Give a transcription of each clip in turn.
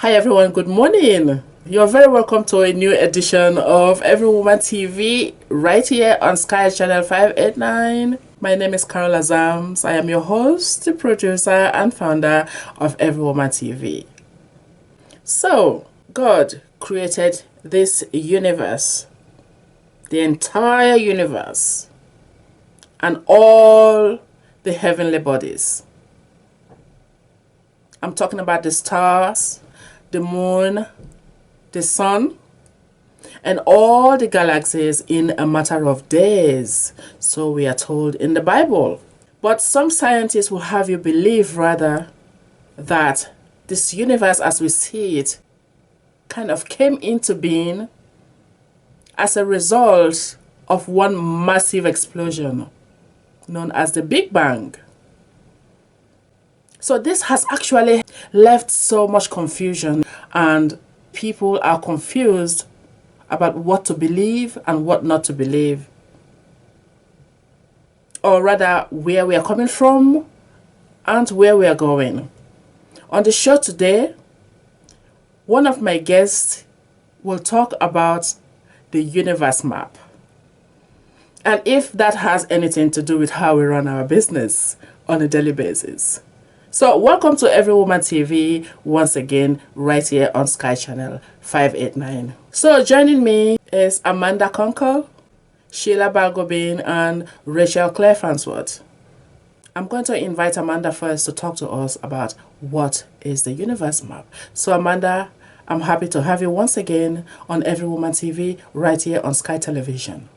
Hi everyone, good morning. You're very welcome to a new edition of EveryWoman TV right here on Sky Channel 589. My name is Carol Azams. I am your host, the producer, and founder of EveryWoman TV. So, God created this universe, the entire universe, and all the heavenly bodies. I'm talking about the stars, the moon, the sun, and all the galaxies in a matter of days. So we are told in the Bible. But some scientists will have you believe rather that this universe as we see it kind of came into being as a result of one massive explosion known as the Big Bang. So this has actually left so much confusion, and people are confused about what to believe and what not to believe. Or rather, where we are coming from and where we are going. On the show today, one of my guests will talk about the universe map, and if that has anything to do with how we run our business on a daily basis. So welcome to EveryWoman TV once again right here on Sky Channel 589. So joining me is Amanda Kunkel, Sheila Balgobin, and Rachel Claire Farnsworth. I'm going to invite Amanda first to talk to us about what is the universe map. So Amanda, I'm happy to have you once again on EveryWoman TV right here on Sky Television.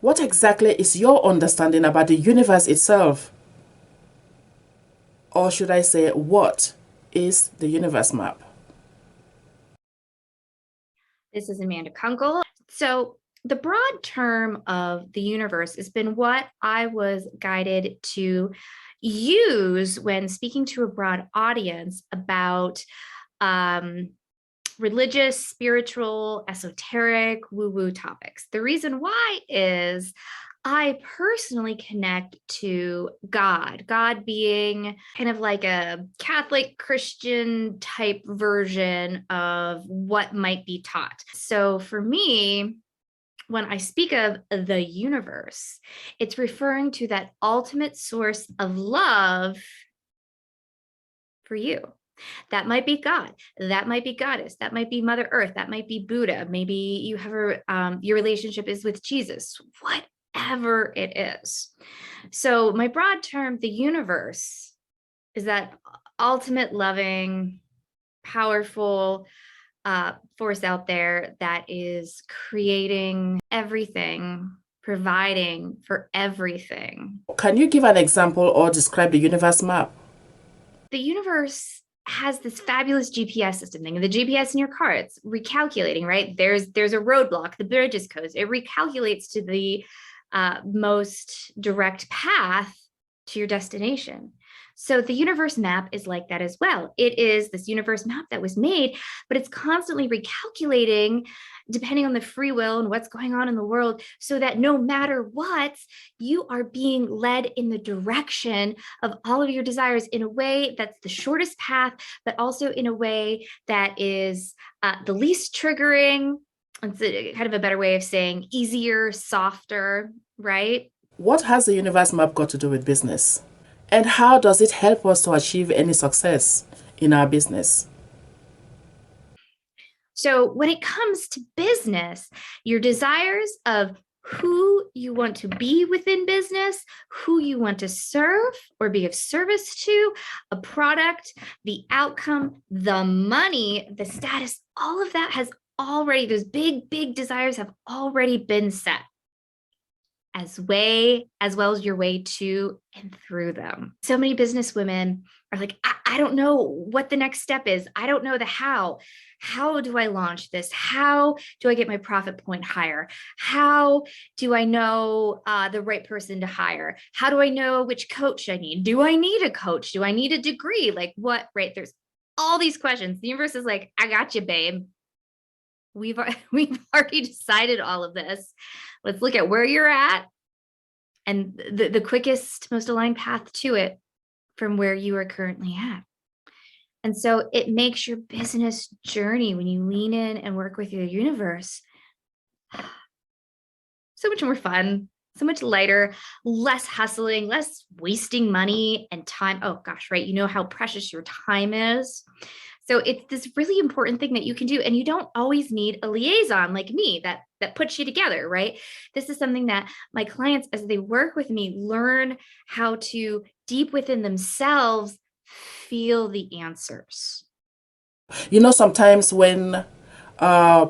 What exactly is your understanding about the universe itself? Or should I say, what is the universe map? This is Amanda Kunkel. So the broad term of the universe has been what I was guided to use when speaking to a broad audience about religious, spiritual, esoteric, woo-woo topics. The reason why is I personally connect to God being kind of like a Catholic Christian type version of what might be taught. So for me, when I speak of the universe, it's referring to that ultimate source of love for you. That might be God, that might be Goddess, that might be Mother Earth, that might be Buddha. Maybe you have your relationship is with Jesus, whatever it is. So my broad term, the universe, is that ultimate loving, powerful force out there that is creating everything, providing for everything. Can you give an example or describe the universe map? The universe has this fabulous GPS system thing. The GPS in your car, it's recalculating, right? There's a roadblock, the bridge is closed. It recalculates to the most direct path to your destination. So the universe map is like that as well. It is this universe map that was made, but it's constantly recalculating depending on the free will and what's going on in the world, so that no matter what, you are being led in the direction of all of your desires in a way that's the shortest path, but also in a way that is the least triggering. It's kind of a better way of saying easier, softer, right? What has the universe map got to do with business? And how does it help us to achieve any success in our business? So when it comes to business, your desires of who you want to be within business, who you want to serve or be of service to, a product, the outcome, the money, the status, all of that has already, those big desires have already been set as well as your way to and through them. So many business women are like, I don't know what the next step is. I don't know the how. How do I launch this? How do I get my profit point higher? How do I know the right person to hire? How do I know which coach I need? Do I need a coach? Do I need a degree? Like what, right? There's all these questions. The universe is like, I got you, babe. We've already decided all of this. Let's look at where you're at and the quickest, most aligned path to it from where you are currently at. And so it makes your business journey, when you lean in and work with your universe, so much more fun, so much lighter, less hustling, less wasting money and time. Oh gosh, right? You know how precious your time is. So it's this really important thing that you can do, and you don't always need a liaison like me that puts you together, right? This is something that my clients, as they work with me, learn how to deep within themselves feel the answers. You know, sometimes when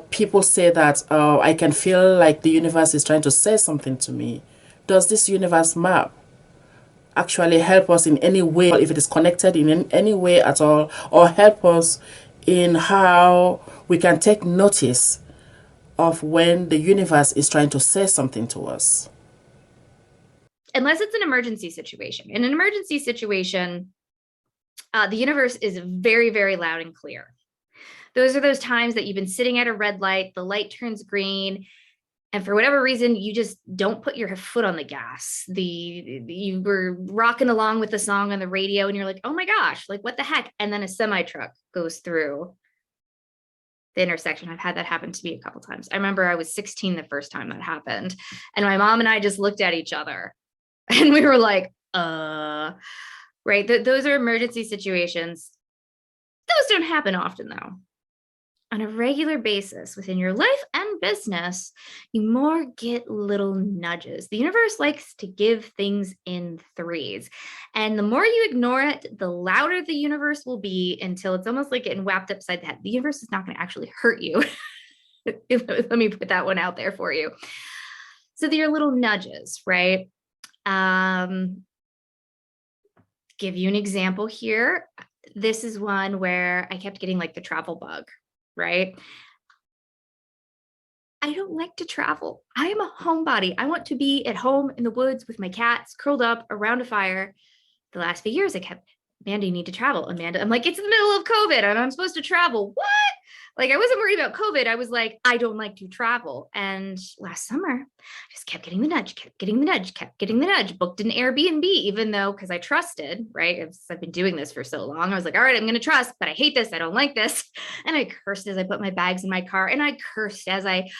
people say that I can feel like the universe is trying to say something to me, does this universe map actually help us in any way, if it is connected in any way at all, or help us in how we can take notice of when the universe is trying to say something to us? Unless it's an emergency situation. In an emergency situation, the universe is very, very loud and clear. Those are those times that you've been sitting at a red light, the light turns green, and for whatever reason, you just don't put your foot on the gas. You were rocking along with the song on the radio, and you're like, oh my gosh, like what the heck? And then a semi truck goes through the intersection. I've had that happen to me a couple times. I remember I was 16 the first time that happened, and my mom and I just looked at each other, and we were like, right? Those are emergency situations. Those don't happen often, though. On a regular basis within your life and business, you more get little nudges. The universe likes to give things in threes. And the more you ignore it, the louder the universe will be, until it's almost like getting whapped upside the head. The universe is not going to actually hurt you. Let me put that one out there for you. So they're little nudges, right? Give you an example here. This is one where I kept getting like the travel bug, right? I don't like to travel. I am a homebody. I want to be at home in the woods with my cats, curled up around a fire. The last few years, I kept, Amanda, you need to travel. Amanda, I'm like, it's the middle of COVID and I'm supposed to travel. What? Like, I wasn't worried about COVID. I was like, I don't like to travel. And last summer, I just kept getting the nudge, kept getting the nudge, kept getting the nudge, booked an Airbnb, even though, because I trusted, right? I've been doing this for so long. I was like, all right, I'm going to trust, but I hate this. I don't like this. And I cursed as I put my bags in my car, and I cursed as I,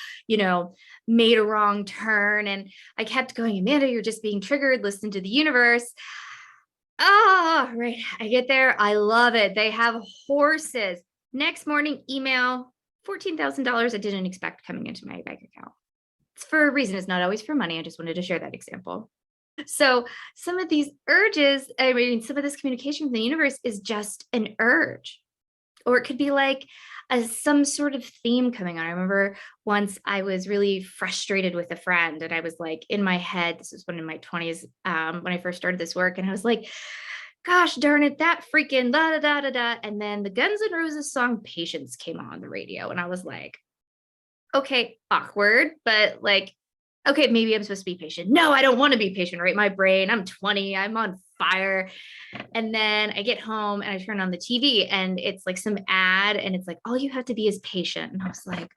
made a wrong turn. And I kept going, Amanda, you're just being triggered. Listen to the universe. Oh, right. I get there. I love it. They have horses. Next morning, email, $14,000 I didn't expect coming into my bank account. It's for a reason. It's not always for money. I just wanted to share that example. So some of these urges, some of this communication from the universe is just an urge. Or it could be like some sort of theme coming on. I remember once I was really frustrated with a friend, and I was like in my head, this was when in my 20s, when I first started this work, and I was like, gosh darn it, that freaking da da da da da. And then the Guns N' Roses song Patience came on the radio, and I was like, okay, awkward, but like, okay, maybe I'm supposed to be patient. No, I don't want to be patient, right? My brain, I'm 20, I'm on fire. And then I get home and I turn on the TV, and it's like some ad, and it's like, all you have to be is patient. And I was like,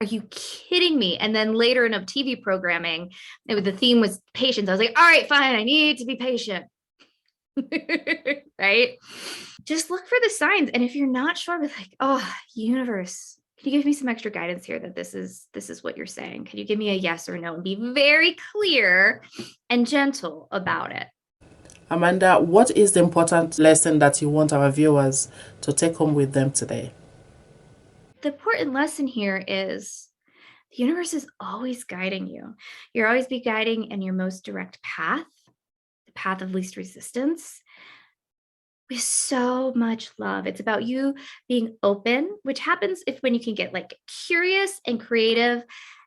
are you kidding me? And then later in a TV programming, the theme was patience. I was like, all right, fine, I need to be patient. Right? Just look for the signs. And if you're not sure, with like, oh, universe, can you give me some extra guidance here that this is what you're saying? Can you give me a yes or no, and be very clear and gentle about it? Amanda, what is the important lesson that you want our viewers to take home with them today? The important lesson here is the universe is always guiding you. You're always be guiding in your most direct path, the path of least resistance, with so much love. It's about you being open, which happens when you can get like curious and creative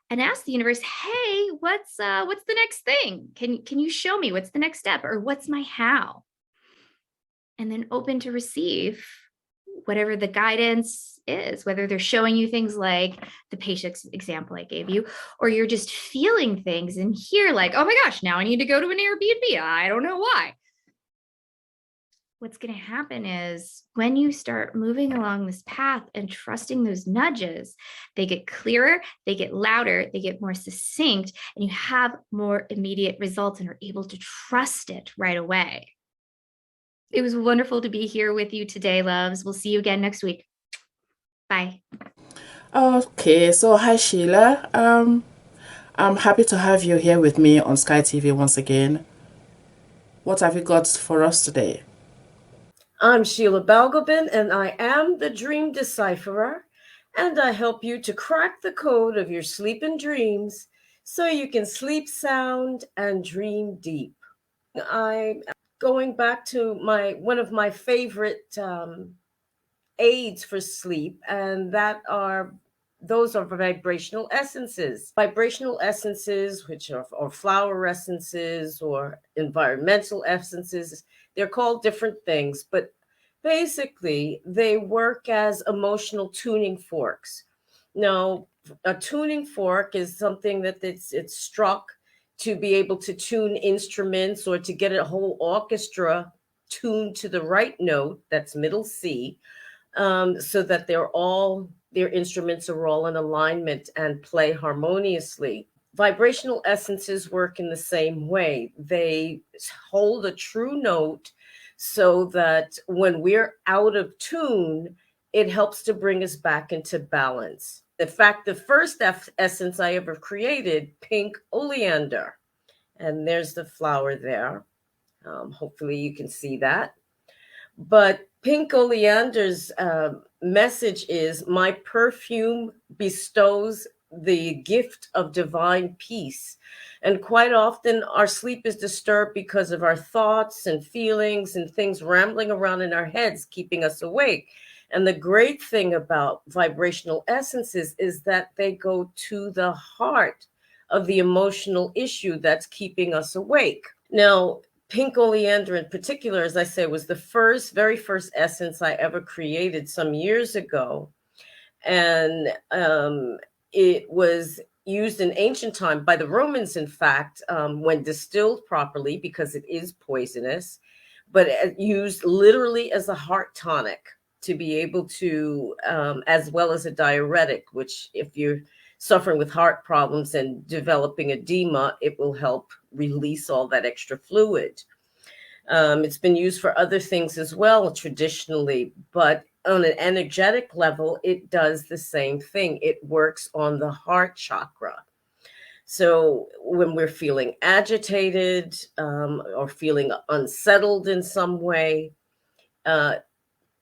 and ask the universe, hey, what's the next thing? Can you show me what's the next step, or what's my how? And then open to receive whatever the guidance is, whether they're showing you things like the patient example I gave you, or you're just feeling things and here like, oh my gosh, now I need to go to an Airbnb. I don't know why. What's going to happen is when you start moving along this path and trusting those nudges, they get clearer, they get louder, they get more succinct, and you have more immediate results and are able to trust it right away. It was wonderful to be here with you today, loves. We'll see you again next week. Bye. Okay, so hi Sheila. I'm happy to have you here with me on Sky TV once again. What have you got for us today? I'm Sheila Balgobin, and I am the Dream Decipherer, and I help you to crack the code of your sleep and dreams so you can sleep sound and dream deep. I'm going back to one of my favorite aids for sleep, and those are vibrational essences. Vibrational essences, which are or flower essences or environmental essences, they're called different things, but basically they work as emotional tuning forks. Now, a tuning fork is something that it's struck to be able to tune instruments or to get a whole orchestra tuned to the right note, that's middle C, so that their instruments are all in alignment and play harmoniously. Vibrational essences work in the same way. They hold a true note so that when we're out of tune, it helps to bring us back into balance. In fact, the first essence I ever created, pink oleander, and there's the flower there. Hopefully you can see that. But pink oleander's message is, my perfume bestows the gift of divine peace. And quite often our sleep is disturbed because of our thoughts and feelings and things rambling around in our heads, keeping us awake. And the great thing about vibrational essences is that they go to the heart of the emotional issue that's keeping us awake. Now, pink oleander in particular, as I say, was the very first essence I ever created some years ago. And it was used in ancient time by the Romans, in fact, when distilled properly, because it is poisonous, but used literally as a heart tonic to be able to, as well as a diuretic, which if you're suffering with heart problems and developing edema, it will help release all that extra fluid. It's been used for other things as well traditionally, but on an energetic level, it does the same thing. It works on the heart chakra. So when we're feeling agitated or feeling unsettled in some way,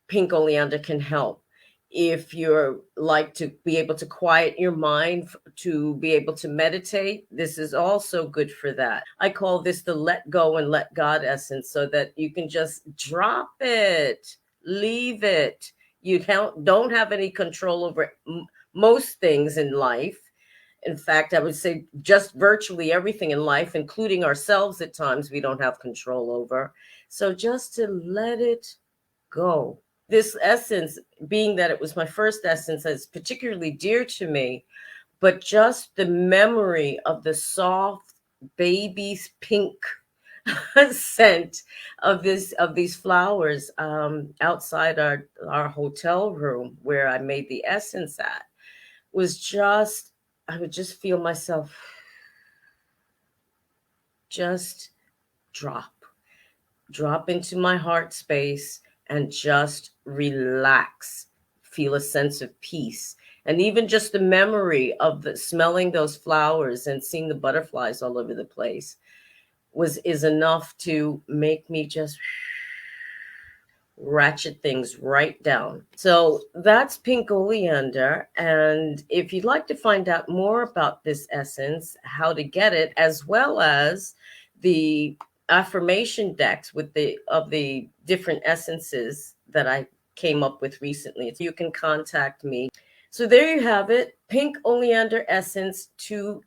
pink oleander can help. If you're like to be able to quiet your mind, to be able to meditate, this is also good for that. I call this the let go and let God essence, so that you can just drop it, leave it. You don't have any control over most things in life. In fact, I would say just virtually everything in life, including ourselves at times, we don't have control over. So just to let it go. This essence, being that it was my first essence, is particularly dear to me, but just the memory of the soft baby's pink scent of these flowers outside our hotel room where I made the essence at was just, I would just feel myself just drop into my heart space and just relax, feel a sense of peace. And even just the memory of smelling those flowers and seeing the butterflies all over the place is enough to make me just ratchet things right down. So that's pink oleander. And if you'd like to find out more about this essence, how to get it, as well as the affirmation decks of the different essences that I came up with recently, you can contact me. So there you have it, pink oleander essence to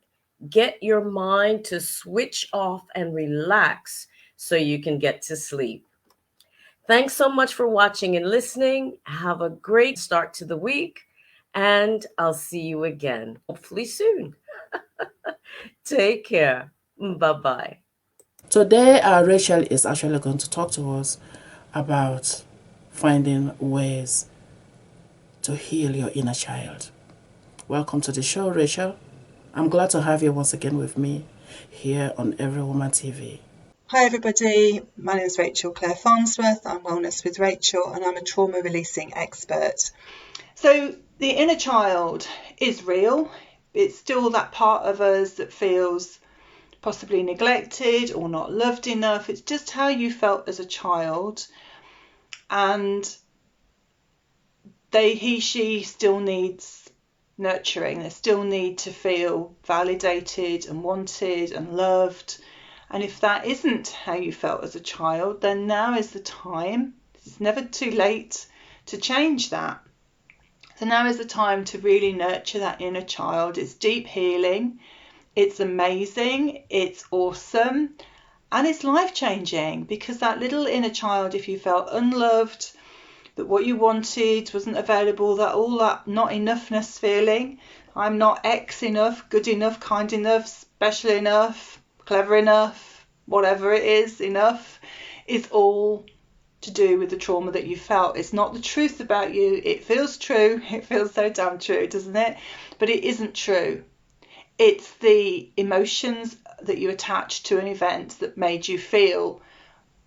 get your mind to switch off and relax so you can get to sleep. Thanks so much for watching and listening. Have a great start to the week, and I'll see you again, hopefully soon. Take care. Bye-bye. Today, Rachel is actually going to talk to us about finding ways to heal your inner child. Welcome to the show, Rachel. I'm glad to have you once again with me here on EveryWoman TV. Hi everybody, my name is Rachel Claire Farnsworth. I'm Wellness with Rachel and I'm a trauma releasing expert. So the inner child is real. It's still that part of us that feels possibly neglected or not loved enough. It's just how you felt as a child, and she still needs nurturing. They still need to feel validated and wanted and loved. And if that isn't how you felt as a child, then now is the time. It's never too late to change that. So now is the time to really nurture that inner child. It's deep healing. It's amazing. It's awesome. And it's life-changing, because that little inner child, if you felt unloved, that what you wanted wasn't available, that all that not enoughness feeling, I'm not X enough, good enough, kind enough, special enough, clever enough, whatever it is, enough, is all to do with the trauma that you felt. It's not the truth about you. It feels true. It feels so damn true, doesn't it? But it isn't true. It's the emotions that you attach to an event that made you feel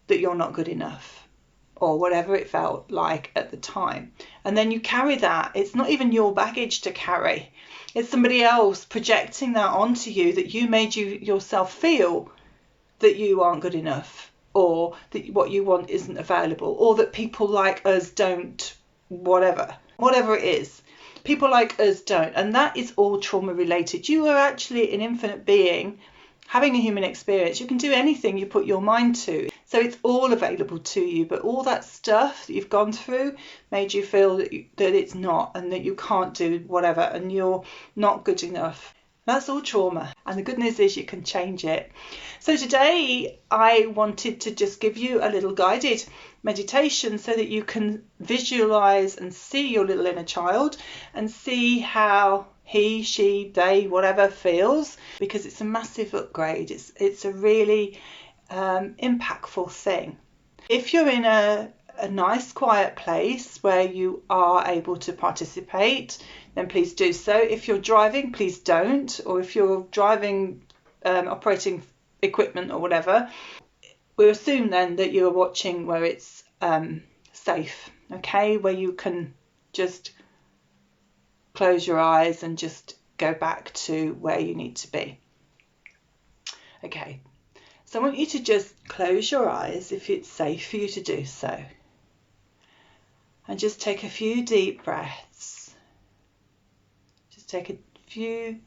that you're not good enough, or whatever it felt like at the time. And then you carry that. It's not even your baggage to carry. It's somebody else projecting that onto you, that you made you yourself feel that you aren't good enough, or that what you want isn't available, or that people like us don't, whatever it is. People like us don't. And that is all trauma related. You are actually an infinite being having a human experience. You can do anything you put your mind to. So it's all available to you. But all that stuff that you've gone through made you feel that it's not, and that you can't do whatever, and you're not good enough. That's all trauma. And the good news is you can change it. So today I wanted to just give you a little guided meditation so that you can visualize and see your little inner child and see how he, she, they, whatever feels, because it's a massive upgrade. It's a really impactful thing. If you're in a nice quiet place where you are able to participate, then please do so. If you're driving, please don't. Or if you're driving, operating equipment or whatever, we assume then that you're watching where it's safe, okay, where you can just close your eyes and just go back to where you need to be. Okay, so I want you to just close your eyes if it's safe for you to do so. And just take a few deep breaths. Just take a few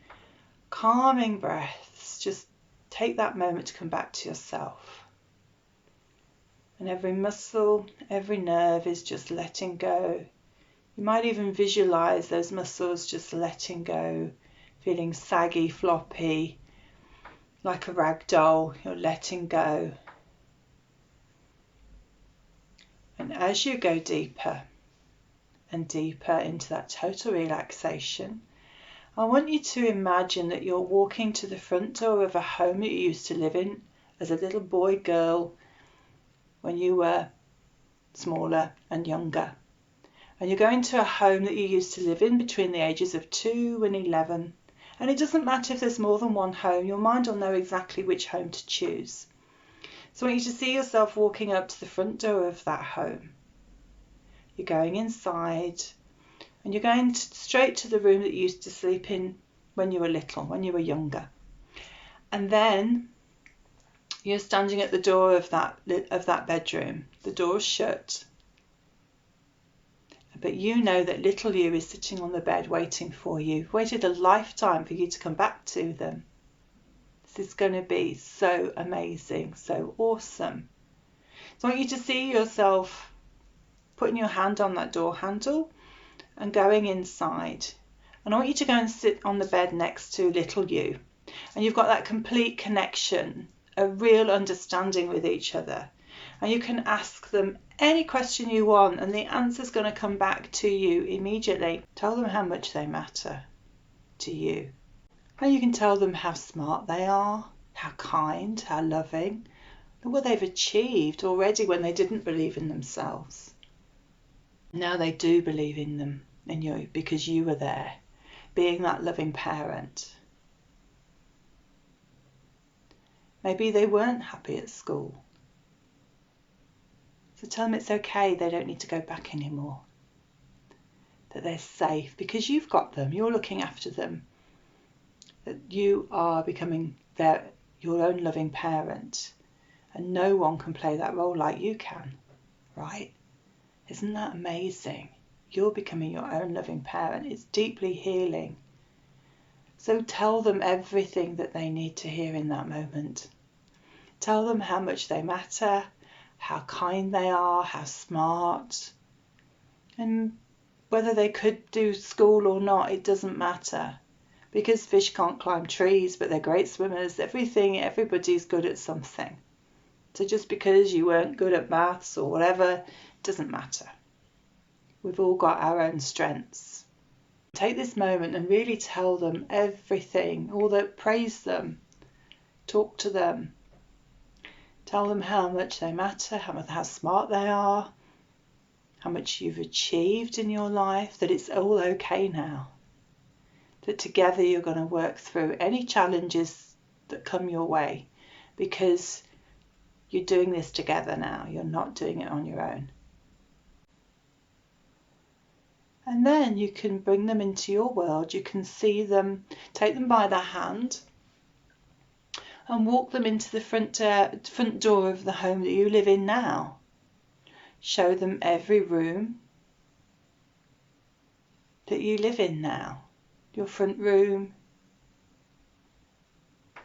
calming breaths. Just take that moment to come back to yourself. And every muscle, every nerve is just letting go. You might even visualize those muscles just letting go, feeling saggy, floppy, like a rag doll. You're letting go. And as you go deeper and deeper into that total relaxation, I want you to imagine that you're walking to the front door of a home that you used to live in as a little boy, girl, when you were smaller and younger. And you're going to a home that you used to live in between the ages of 2 and 11. And it doesn't matter if there's more than one home, your mind will know exactly which home to choose. So I want you to see yourself walking up to the front door of that home. You're going inside, and you're going straight to the room that you used to sleep in when you were little, when you were younger. And then you're standing at the door of that bedroom. The door's shut. But you know that little you is sitting on the bed waiting for you. Waited a lifetime for you to come back to them. This is going to be so amazing, so awesome. So I want you to see yourself putting your hand on that door handle and going inside. And I want you to go and sit on the bed next to little you. And you've got that complete connection, a real understanding with each other. And you can ask them any question you want, and the answer's going to come back to you immediately. Tell them how much they matter to you. And you can tell them how smart they are, how kind, how loving, and what they've achieved already when they didn't believe in themselves. Now they do believe in them, in you, because you were there, being that loving parent. Maybe they weren't happy at school. So tell them it's okay, they don't need to go back anymore. That they're safe because you've got them, you're looking after them. That you are becoming your own loving parent. And no one can play that role like you can, right? Isn't that amazing? You're becoming your own loving parent. It's deeply healing. So tell them everything that they need to hear in that moment. Tell them how much they matter, how kind they are, how smart. And whether they could do school or not, it doesn't matter. Because fish can't climb trees, but they're great swimmers. Everybody's good at something. So just because you weren't good at maths or whatever, it doesn't matter. We've all got our own strengths. Take this moment and really tell them everything, praise them, talk to them. Tell them how much they matter, how smart they are, how much you've achieved in your life, that it's all okay now. That together you're going to work through any challenges that come your way because you're doing this together now. You're not doing it on your own. And then you can bring them into your world. You can see them, take them by the hand and walk them into the front door of the home that you live in now. Show them every room that you live in now. Your front room,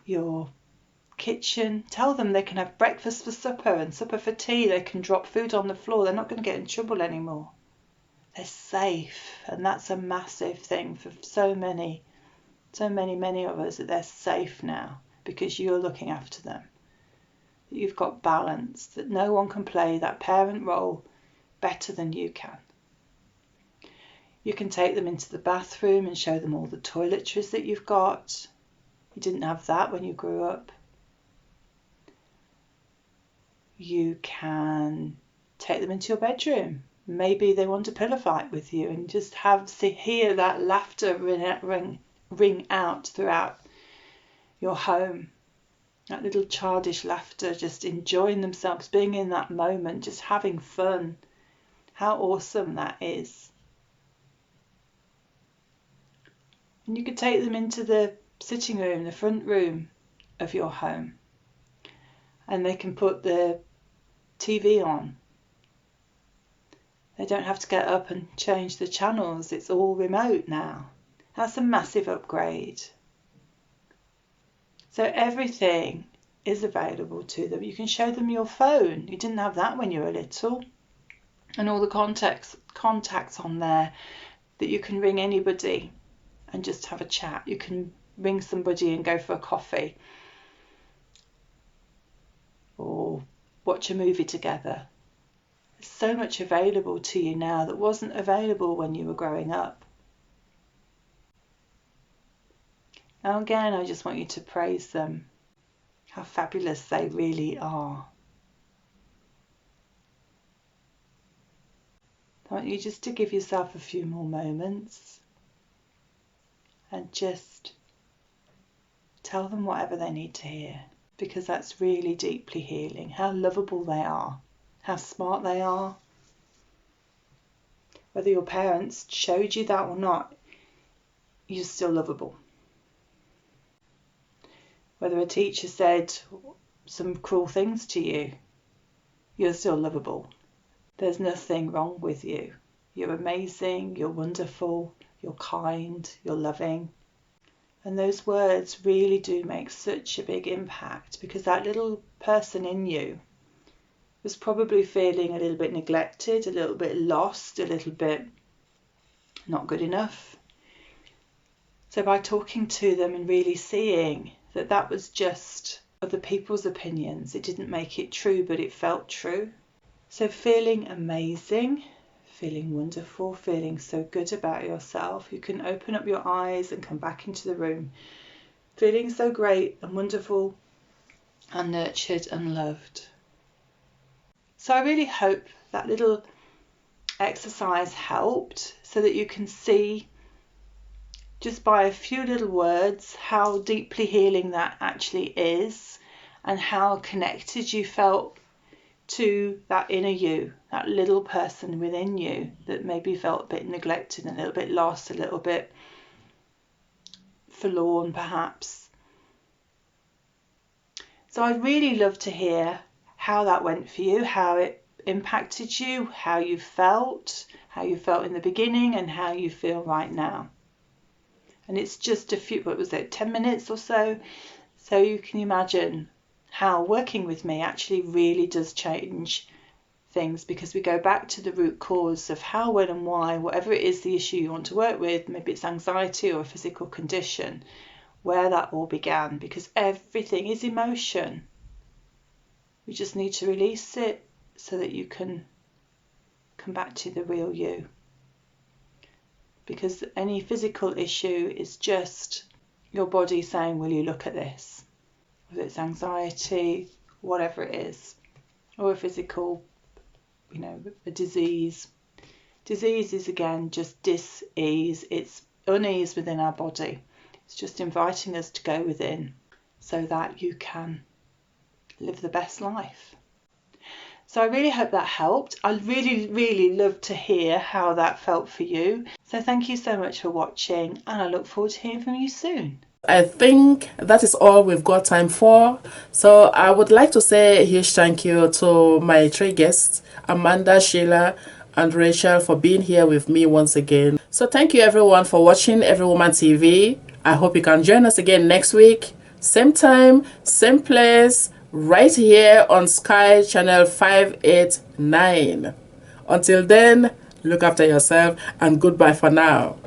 your kitchen. Tell them they can have breakfast for supper and supper for tea. They can drop food on the floor. They're not going to get in trouble anymore. They're safe, and that's a massive thing for so many of us, that they're safe now because you're looking after them. That you've got balance, that no one can play that parent role better than you can. You can take them into the bathroom and show them all the toiletries that you've got. You didn't have that when you grew up. You can take them into your bedroom. Maybe they want a pillow fight with you and just hear that laughter ring out throughout your home. That little childish laughter, just enjoying themselves, being in that moment, just having fun. How awesome that is. And you could take them into the sitting room, the front room of your home. And they can put the TV on. They don't have to get up and change the channels. It's all remote now. That's a massive upgrade. So everything is available to them. You can show them your phone. You didn't have that when you were little. And all the contacts on there that you can ring anybody and just have a chat. You can ring somebody and go for a coffee or watch a movie together. There's so much available to you now that wasn't available when you were growing up. Now again, I just want you to praise them, how fabulous they really are. I want you just to give yourself a few more moments and just tell them whatever they need to hear, because that's really deeply healing. How lovable they are, how smart they are. Whether your parents showed you that or not, you're still lovable. Whether a teacher said some cruel things to you, you're still lovable. There's nothing wrong with you. You're amazing, you're wonderful, you're kind, you're loving. And those words really do make such a big impact, because that little person in you was probably feeling a little bit neglected, a little bit lost, a little bit not good enough. So by talking to them and really seeing that that was just other people's opinions, it didn't make it true, but it felt true. So feeling amazing, feeling wonderful, feeling so good about yourself, you can open up your eyes and come back into the room, feeling so great and wonderful and nurtured and loved. So I really hope that little exercise helped, so that you can see just by a few little words how deeply healing that actually is, and how connected you felt to that inner you, that little person within you that maybe felt a bit neglected, a little bit lost, a little bit forlorn perhaps. So I'd really love to hear how that went for you, how it impacted you, how you felt in the beginning and how you feel right now. And it's just a few, 10 minutes or so? So you can imagine how working with me actually really does change things, because we go back to the root cause of how, when and why, whatever it is the issue you want to work with, maybe it's anxiety or a physical condition, where that all began, because everything is emotion. We just need to release it so that you can come back to the real you. Because any physical issue is just your body saying, will you look at this? Whether it's anxiety, whatever it is, or a physical, a disease. Disease is again just dis-ease. It's unease within our body. It's just inviting us to go within so that you can live the best life. So I really hope that helped. I'd really, really love to hear how that felt for you. So thank you so much for watching, and I look forward to hearing from you soon. I think that is all we've got time for. So I would like to say a huge thank you to my three guests, Amanda, Sheila, and Rachel, for being here with me once again. So thank you everyone for watching EveryWoman TV. I hope you can join us again next week. Same time, same place, right here on Sky Channel 589. Until then, look after yourself and goodbye for now.